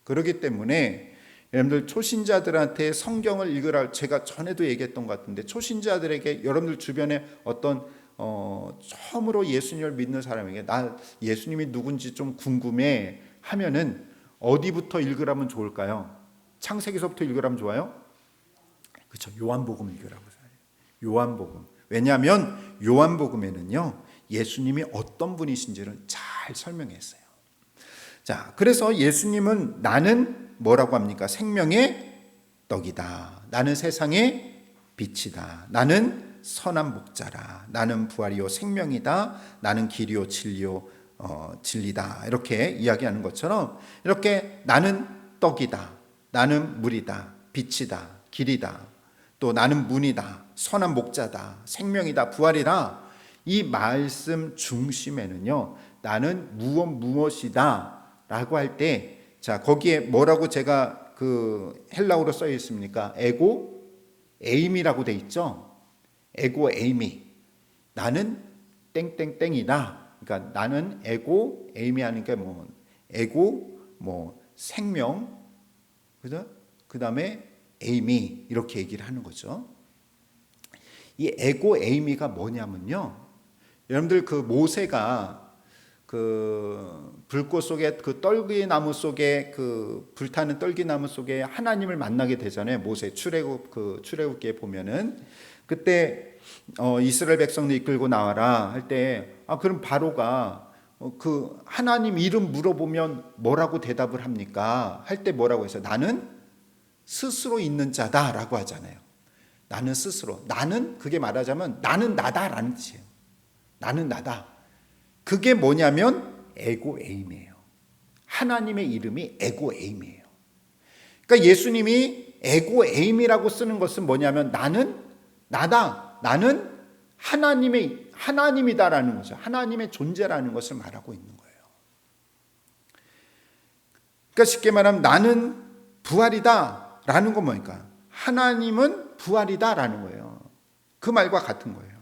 그렇기 때문에 여러분들 초신자들한테 성경을 읽으라 제가 전에도 얘기했던 것 같은데 초신자들에게 여러분들 주변에 어떤 처음으로 예수님을 믿는 사람에게 나 예수님이 누군지 좀 궁금해 하면은 어디부터 읽으라면 좋을까요? 창세기서부터 읽으라면 좋아요? 그렇죠. 요한복음 읽으라고 해요. 요한복음. 왜냐하면 요한복음에는요 예수님이 어떤 분이신지를 잘 설명했어요. 자, 그래서 예수님은 나는 뭐라고 합니까? 생명의 떡이다. 나는 세상의 빛이다. 나는 선한 목자라. 나는 부활이요 생명이다. 나는 길이요 진리요 진리다. 이렇게 이야기하는 것처럼 이렇게 나는 떡이다. 나는 물이다. 빛이다. 길이다. 또 나는 문이다. 선한 목자다. 생명이다. 부활이다. 이 말씀 중심에는요. 나는 무엇이다. 라고 할 때 자, 거기에 뭐라고 제가 그 헬라어로 써 있습니까? 에고 에임이라고 돼 있죠. 에고 에이미. 나는 땡땡땡이다. 그러니까 나는 에고 에이미 하는 게 뭐 에고 뭐 생명 그죠? 그다음에 에이미 이렇게 얘기를 하는 거죠. 이 에고 에이미가 뭐냐면요. 여러분들 그 모세가 그 불꽃 속에 그 떨기나무 속에 그 불타는 떨기나무 속에 하나님을 만나게 되잖아요. 모세 출애굽기에 보면은 그때 이스라엘 백성들 이끌고 나와라 할 때 그럼 바로가 그 하나님 이름 물어보면 뭐라고 대답을 합니까? 할 때 뭐라고 했어요? 나는 스스로 있는 자다라고 하잖아요. 나는 스스로. 나는 그게 말하자면 나는 나다라는 뜻이에요. 나는 나다. 그게 뭐냐면 에고에임이에요. 하나님의 이름이 에고에임이에요. 그러니까 예수님이 에고에임이라고 쓰는 것은 뭐냐면 나는 나다. 나는 하나님이다라는 거죠. 하나님의 존재라는 것을 말하고 있는 거예요. 그러니까 쉽게 말하면 나는 부활이다 라는 건 뭐니까? 하나님은 부활이다 라는 거예요. 그 말과 같은 거예요.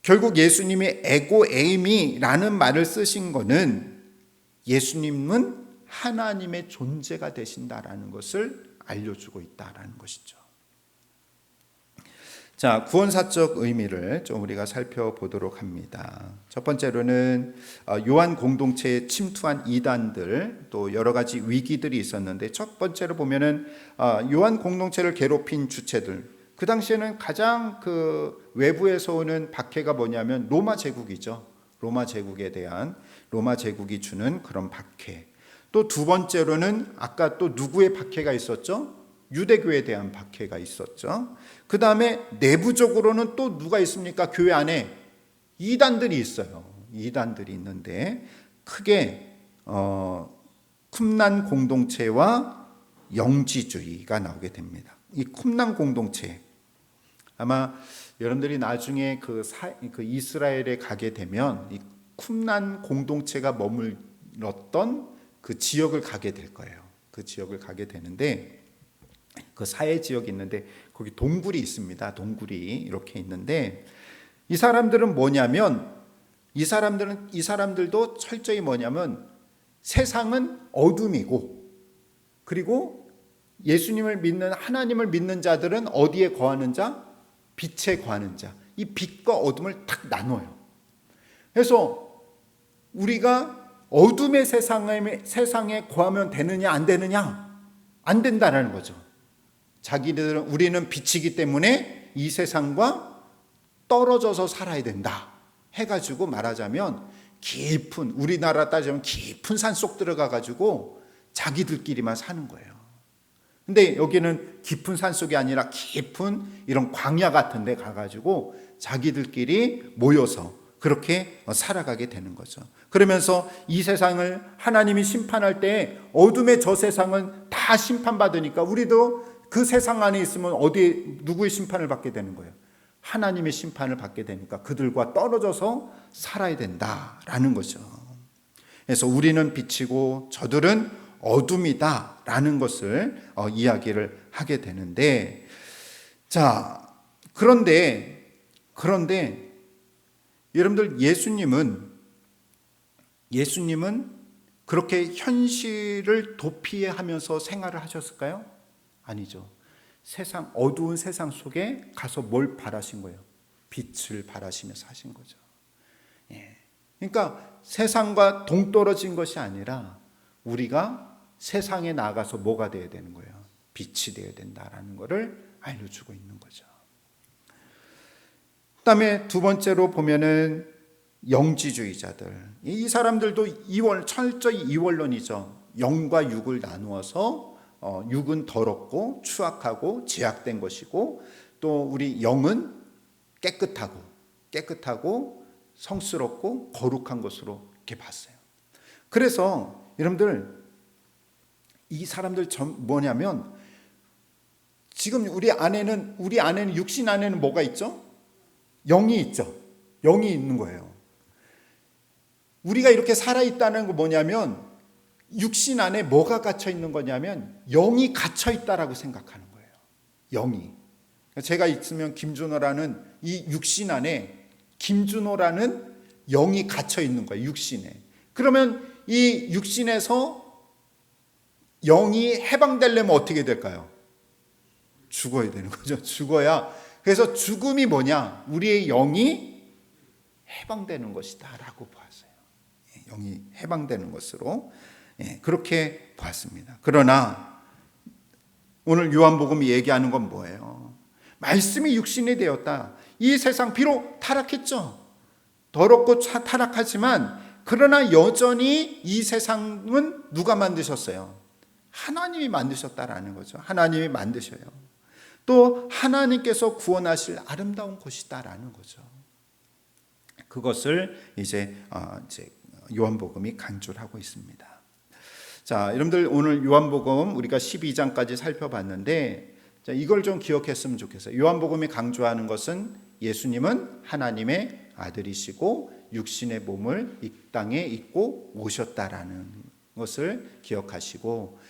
결국 예수님이 에고 에이미라는 말을 쓰신 거는 예수님은 하나님의 존재가 되신다라는 것을 알려주고 있다라는 것이죠. 자, 구원사적 의미를 좀 우리가 살펴보도록 합니다. 첫 번째로는 요한 공동체에 침투한 이단들, 또 여러 가지 위기들이 있었는데, 첫 번째로 보면은 요한 공동체를 괴롭힌 주체들, 그 당시에는 가장 그 외부에서 오는 박해가 뭐냐면 로마 제국이죠. 로마 제국에 대한, 로마 제국이 주는 그런 박해. 또 두 번째로는 아까 또 누구의 박해가 있었죠? 유대교에 대한 박해가 있었죠. 그 다음에 내부적으로는 또 누가 있습니까? 교회 안에 이단들이 있어요. 이단들이 있는데 크게 쿰난 공동체와 영지주의가 나오게 됩니다. 이 쿰난 공동체, 아마 여러분들이 나중에 그 이스라엘에 가게 되면 이 쿰난 공동체가 머물렀던 그 지역을 가게 될 거예요. 그 지역을 가게 되는데, 그 사해 지역이 있는데 거기 동굴이 있습니다. 동굴이 이렇게 있는데, 이 사람들은 뭐냐면, 이 사람들도 철저히 뭐냐면 세상은 어둠이고, 그리고 예수님을 믿는, 하나님을 믿는 자들은 어디에 거하는 자? 빛에 거하는 자. 이 빛과 어둠을 딱 나눠요. 그래서 우리가 어둠의 세상에 거하면 되느냐 안 되느냐? 안 된다라는 거죠. 자기들은 우리는 빛이기 때문에 이 세상과 떨어져서 살아야 된다 해가지고, 말하자면 깊은, 우리나라 따지면 깊은 산속 들어가 가지고 자기들끼리만 사는 거예요. 근데 여기는 깊은 산속이 아니라 깊은 이런 광야 같은 데 가가지고 자기들끼리 모여서 그렇게 살아가게 되는 거죠. 그러면서 이 세상을 하나님이 심판할 때 어둠의 저 세상은 다 심판받으니까 우리도 그 세상 안에 있으면 어디에 누구의 심판을 받게 되는 거예요? 하나님의 심판을 받게 되니까 그들과 떨어져서 살아야 된다라는 거죠. 그래서 우리는 빛이고 저들은 어둠이다라는 것을 이야기를 하게 되는데, 자, 그런데 여러분들, 예수님은 그렇게 현실을 도피하면서 생활을 하셨을까요? 아니죠. 어두운 세상 속에 가서 뭘 바라신 거예요? 빛을 바라시면서 하신 거죠. 그러니까 세상과 동떨어진 것이 아니라 우리가 세상에 나가서 뭐가 되어야 되는 거예요? 빛이 되어야 된다라는 것을 알려주고 있는 거죠. 그다음에 두 번째로 보면은 영지주의자들. 이 사람들도 철저히 이원론이죠. 영과 육을 나누어서 육은 더럽고 추악하고 제약된 것이고, 또 우리 영은 깨끗하고 성스럽고 거룩한 것으로 이렇게 봤어요. 그래서 여러분들, 이 사람들 뭐냐면, 지금 우리 안에는 육신 안에는 뭐가 있죠? 영이 있죠. 영이 있는 거예요. 우리가 이렇게 살아있다는 거 뭐냐면, 육신 안에 뭐가 갇혀 있는 거냐면 영이 갇혀 있다라고 생각하는 거예요. 영이. 제가 있으면 김준호라는 이 육신 안에 김준호라는 영이 갇혀 있는 거예요. 육신에. 그러면 이 육신에서 영이 해방되려면 어떻게 될까요? 죽어야 되는 거죠. 죽어야. 그래서 죽음이 뭐냐? 우리의 영이 해방되는 것이다 라고 보았어요. 영이 해방되는 것으로 그렇게 보았습니다. 그러나 오늘 요한복음이 얘기하는 건 뭐예요? 말씀이 육신이 되었다. 이 세상 비록 타락했죠. 더럽고 타락하지만, 그러나 여전히 이 세상은 누가 만드셨어요? 하나님이 만드셨다라는 거죠. 하나님이 만드셔요. 또 하나님께서 구원하실 아름다운 곳이다라는 거죠. 그것을 이제 요한복음이 강조를 하고 있습니다. 자, 여러분들, 오늘 요한복음 우리가 12장까지 살펴봤는데, 자, 이걸 좀 기억했으면 좋겠어요. 요한복음이 강조하는 것은 예수님은 하나님의 아들이시고 육신의 몸을 이 땅에 입고 오셨다라는 것을 기억하시고,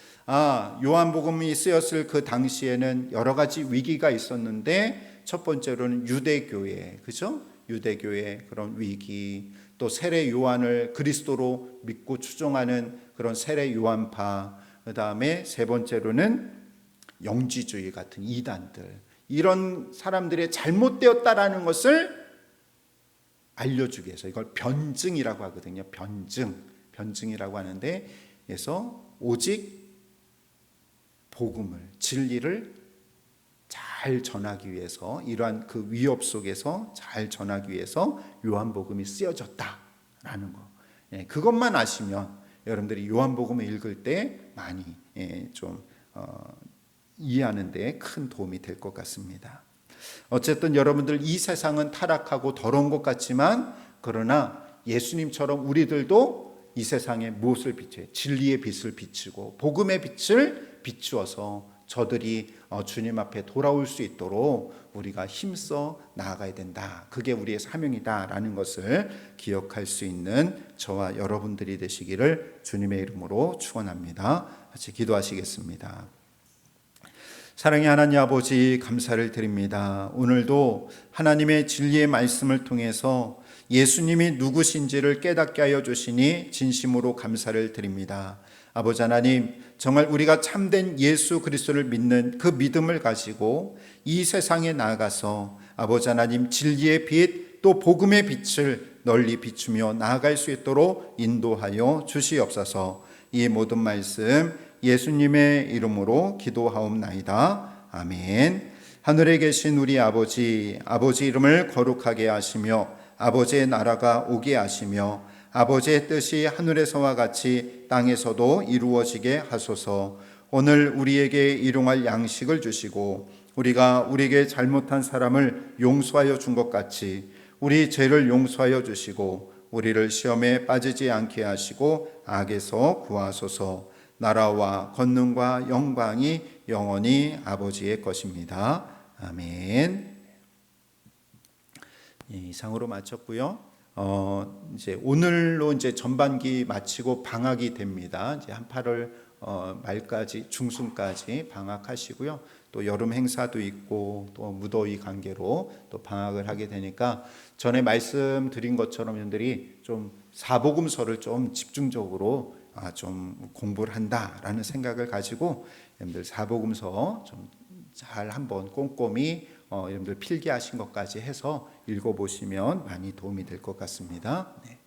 요한복음이 쓰였을 그 당시에는 여러 가지 위기가 있었는데 첫 번째로는 유대교회, 그죠? 유대교회 그런 위기, 또 세례 요한을 그리스도로 믿고 추종하는 그런 세례 요한파, 그 다음에 세 번째로는 영지주의 같은 이단들, 이런 사람들의 잘못되었다라는 것을 알려주기 위해서, 이걸 변증이라고 하거든요. 변증이라고 하는데, 그래서 오직 복음을, 진리를 잘 전하기 위해서, 이러한 그 위협 속에서 잘 전하기 위해서 요한복음이 쓰여졌다라는 거, 그것만 아시면 여러분들이 요한복음을 읽을 때 많이 좀 이해하는 데 큰 도움이 될 것 같습니다. 어쨌든 여러분들, 이 세상은 타락하고 더러운 것 같지만, 그러나 예수님처럼 우리들도 이 세상에 무엇을 비춰요? 진리의 빛을 비추고 복음의 빛을 비추어서 저들이 주님 앞에 돌아올 수 있도록 우리가 힘써 나아가야 된다. 그게 우리의 사명이다라는 것을 기억할 수 있는 저와 여러분들이 되시기를 주님의 이름으로 축원합니다. 같이 기도하시겠습니다. 사랑의 하나님 아버지, 감사를 드립니다. 오늘도 하나님의 진리의 말씀을 통해서 예수님이 누구신지를 깨닫게 하여 주시니 진심으로 감사를 드립니다. 아버지 하나님, 정말 우리가 참된 예수 그리스도를 믿는 그 믿음을 가지고 이 세상에 나아가서 아버지 하나님, 진리의 빛, 또 복음의 빛을 널리 비추며 나아갈 수 있도록 인도하여 주시옵소서. 이 모든 말씀 예수님의 이름으로 기도하옵나이다. 아멘. 하늘에 계신 우리 아버지 이름을 거룩하게 하시며 아버지의 나라가 오게 하시며 아버지의 뜻이 하늘에서와 같이 땅에서도 이루어지게 하소서. 오늘 우리에게 일용할 양식을 주시고 우리가 우리에게 잘못한 사람을 용서하여 준 것 같이 우리 죄를 용서하여 주시고 우리를 시험에 빠지지 않게 하시고 악에서 구하소서. 나라와 권능과 영광이 영원히 아버지의 것입니다. 아멘. 이상으로 마쳤고요. 이제 오늘로 이제 전반기 마치고 방학이 됩니다. 이제 한 8월 말까지, 중순까지 방학하시고요. 또 여름 행사도 있고 또 무더위 관계로 또 방학을 하게 되니까 전에 말씀드린 것처럼 여러분들이 좀 사복음서를 좀 집중적으로 좀 공부를 한다라는 생각을 가지고 여러분들 사복음서 좀 잘 한번 꼼꼼히 여러분들 필기하신 것까지 해서 읽어보시면 많이 도움이 될 것 같습니다. 네.